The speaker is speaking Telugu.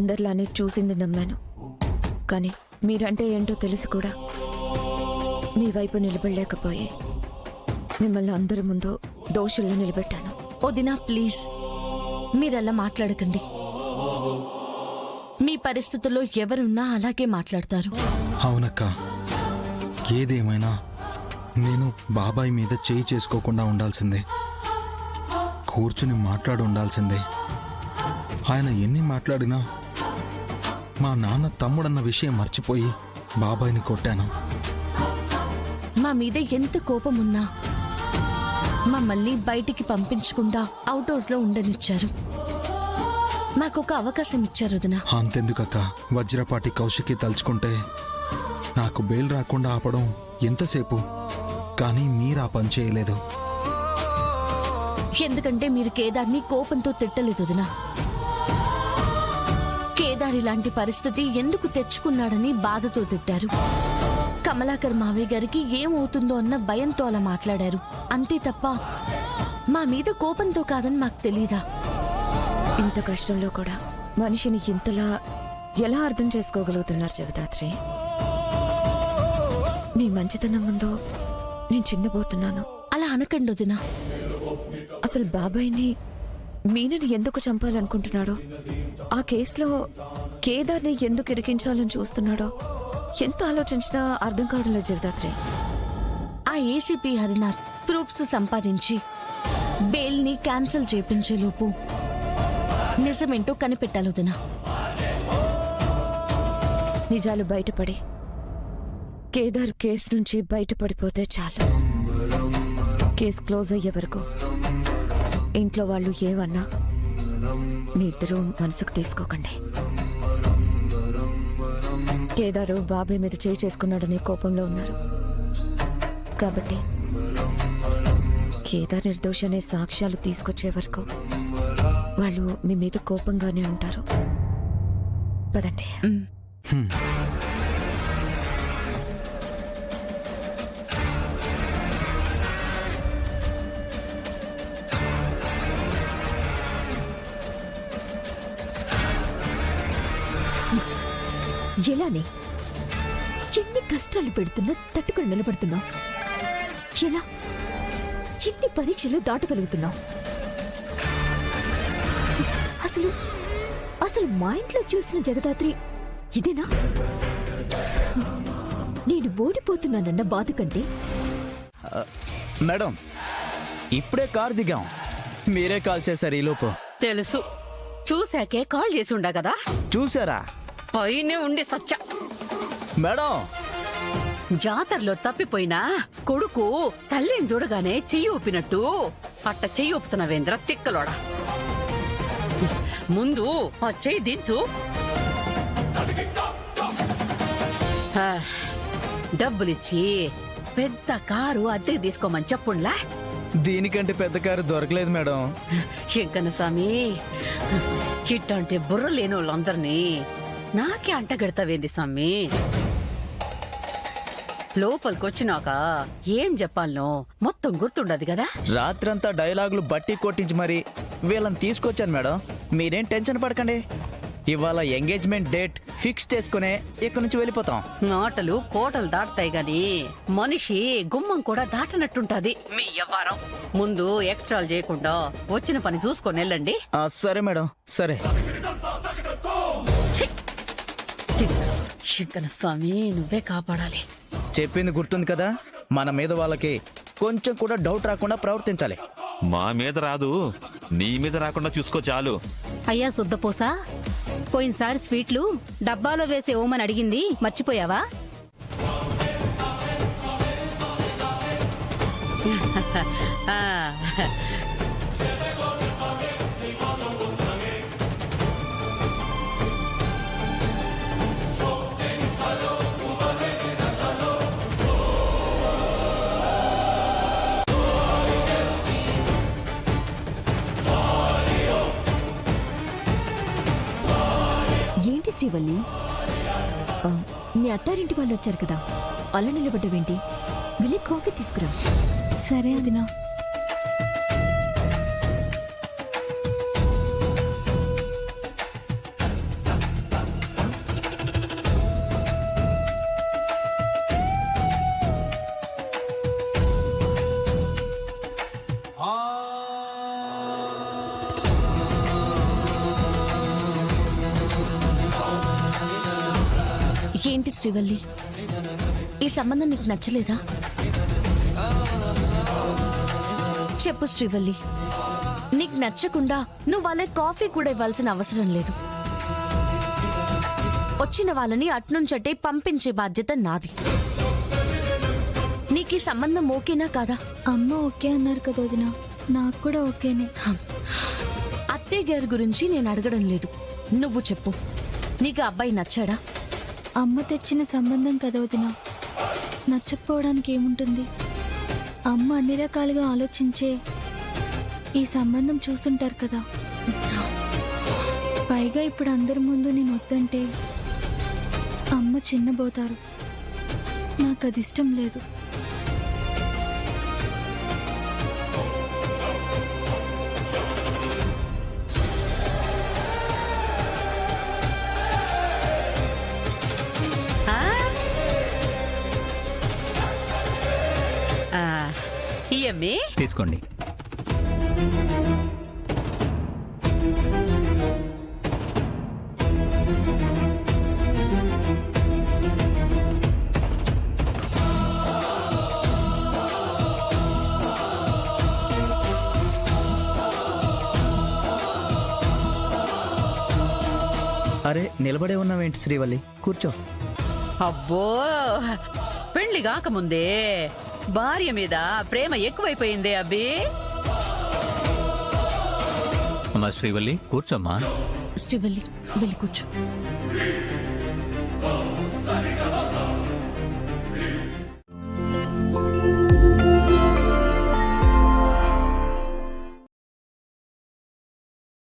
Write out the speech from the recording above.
అందరిలానే చూసింది నమ్మాను. కానీ మీరంటే ఏంటో తెలిసి కూడా మీ వైపు నిలబడలేకపోయి మిమ్మల్ని అందరి ముందు దోషుల్లో నిలబెట్టాను. వదినా ప్లీజ్, మీరలా మాట్లాడకండి. మీ పరిస్థితుల్లో ఎవరున్నా అలాగే మాట్లాడతారు. అవునక్క, ఏదేమైనా నేను బాబాయ్ మీద చేయి చేసుకోకుండా ఉండాల్సిందే. కూర్చుని మాట్లాడి ఉండాల్సిందే. ఆయన ఎన్ని మాట్లాడినా మా నాన్న తమ్ముడన్న విషయం మర్చిపోయి బాబాయ్ని కొట్టాను. మా మీద ఎంత కోపం ఉన్నా మమ్మల్ని బయటికి పంపించకుండా అవుట్ హౌస్ లో ఉండనిచ్చారు. మాకొక అవకాశం ఇచ్చారు వదినా. అంతెందుకక్క, వజ్రపాటి కౌశికి తలుచుకుంటే నాకు బెయిల్ రాకుండా ఆపడం ఎంతసేపు, కానీ మీరు ఆ పని చేయలేదు. ఎందుకంటే మీరు కేదార్ని కోపంతో తిట్టలేదు వదినా. కేదార్ ఇలాంటి పరిస్థితి ఎందుకు తెచ్చుకున్నాడని బాధతో తిట్టారు. కమలాకర్ మావయ్య గారికి ఏమవుతుందో అన్న భయంతో అలా మాట్లాడారు. అంతే తప్ప మా మీద కోపంతో కాదని మాకు తెలీదా? ఇంత కష్టంలో కూడా మనిషిని ఇంతలా ఎలా అర్థం చేసుకోగలుగుతున్నారు జగదాత్రి? మీ మంచితనం ముందు నేను చిన్నబోతున్నాను. అలా అనకండి వదినా. అసలు బాబాయ్ని మీనని ఎందుకు చంపాలనుకుంటున్నాడో, ఆ కేసులో కేదార్ని ఎందుకు ఇరికించాలని చూస్తున్నాడో ఎంత ఆలోచించినా అర్థం కావడం లేదు జగదాత్రి. ఆ ఏసీపీ హరినాథ్ ప్రూఫ్స్ సంపాదించి బెయిల్ ని క్యాన్సిల్ చేపించేలోపు నిజమేంటో కనిపెట్టాలి వదినా. నిజాలు బయటపడి కేదార్ కేసు నుంచి బయటపడిపోతే చాలు. కేసు క్లోజ్ అయ్యే వరకు ఇంట్లో వాళ్ళు ఏమన్నా మీ ఇద్దరూ మనసుకు తీసుకోకండి. కేదారు బాబాయ్ మీద చేయి చేసుకున్నాడనే కోపంలో ఉన్నారు కాబట్టి కేదార్ నిర్దోషి అనే సాక్ష్యాలు తీసుకొచ్చే వరకు వాళ్ళు మీ మీద కోపంగానే ఉంటారు. పదండి. ఎలానే ఎన్ని కష్టాలు పెడుతున్నా తట్టుకుని నిలబడుతున్నావు? ఎలా ఎన్ని పరీక్షలు దాటగలుగుతున్నావు? అసలు అసలు మా ఇంట్లో చూసిన జగదాత్రి ఇదేనా? నేను ఓడిపోతున్నానన్న బాధ కంటే. మేడం, ఇప్పుడే కార్ దిగాం, మీరే కాల్ చేశారు ఈలోపు. తెలుసు, చూశాకే కాల్ చేసి ఉండా కదా. చూసారా? పైనే ఉండి సచ్చ. మేడం, జాతరలో తప్పిపోయినా కొడుకు తల్లిని చూడగానే చెయ్యి ఊపినట్టు అట్ట చెయ్యి ఊపుతున్నావేంద్ర తిక్కలోడా. ముందు ఆ చెయ్యి దించు. డబ్బులిచ్చి పెద్ద కారు అద్దెకి తీసుకోమని చెప్పుండ్లా. దీనికంటే పెద్ద కారు దొరకలేదు మేడం. శంకన్న స్వామి, ఇట్టంటే బుర్ర లేని వాళ్ళందరినీ నాకే అంటగడతావేంది స్వామి? లోపలికొచ్చినాక ఏం చెప్పాలనో మొత్తం గుర్తుండదు కదా. రాత్రంతా డైలాగులు బట్టి కొట్టించి మరి వీళ్ళని తీసుకొచ్చాను మేడం. మీరేం టెన్షన్ పడకండి. ఇవాళ ఎంగేజ్మెంట్ డేట్ ఫిక్స్ చేసుకునే ఇక్కడి నుంచి వెళ్ళిపోతాం. మాటలు కోటలు దాటుతాయి గాని మనిషి గుమ్మం కూడా దాటనట్టుంటది మీ వ్యవహారం. ముందు ఎక్స్ట్రాలు చేయకుండా వచ్చిన పని చూసుకొని వెళ్ళండి. సరే మేడం, సరే. శంకర స్వామి, నువ్వే కాపాడాలి. చెప్పింది గుర్తుంది కదా, మన మీద వాళ్ళకి కొంచెం కూడా డౌట్ రాకుండా ప్రవర్తించాలి. మా మీద రాదు, నీ మీద రాకుండా చూసుకో చాలు. అయ్యా శుద్ధపూసా, పోయినసారి స్వీట్లు డబ్బాలో వేసే ఓమని అడిగింది మర్చిపోయావా? ఏంటి శ్రీవల్లి, మీ అత్తారింటి వాళ్ళు వచ్చారు కదా, అలా నిలబడ్డవేంటి? వెళ్ళి కాఫీ తీసుకురా. సరే అదినా. ఏంటి శ్రీవల్లి, ఈ సంబంధం నీకు నచ్చలేదా? చెప్పు శ్రీవల్లి, నీకు నచ్చకుండా నువ్వు వాళ్ళకి కాఫీ కూడా ఇవ్వాల్సిన అవసరం లేదు. వచ్చిన వాళ్ళని అట్నుంచటే పంపించే బాధ్యత నాది. నీకు ఈ సంబంధం ఓకేనా కాదా? అమ్మ ఓకే అన్నారు కదా వదిన, నాకు కూడా ఓకేనే. అత్తయ్య గారి గురించి నేను అడగడం లేదు, నువ్వు చెప్పు. నీకు ఆ అబ్బాయి నచ్చాడా? అమ్మ తెచ్చిన సంబంధం కదా వదిన, నచ్చకపోవడానికి ఏముంటుంది? అమ్మ అన్ని రకాలుగా ఆలోచించే ఈ సంబంధం చూసుంటారు కదా. పైగా ఇప్పుడు అందరి ముందు నేను వద్దంటే అమ్మ చిన్నబోతారు. నాకు అది ఇష్టం లేదు. ఇయమ్మి తీసుకోండి. అరే నిలబడే ఉన్నావేంటి శ్రీవల్లి, కూర్చో. అబ్బో, పెళ్లి కాకముందే భార్య మీద ప్రేమ ఎక్కువైపోయిందే అబ్బి. అమ్మా శ్రీవల్లి కూర్చోమ్మా. శ్రీవల్లి వెళ్ళి కూర్చో.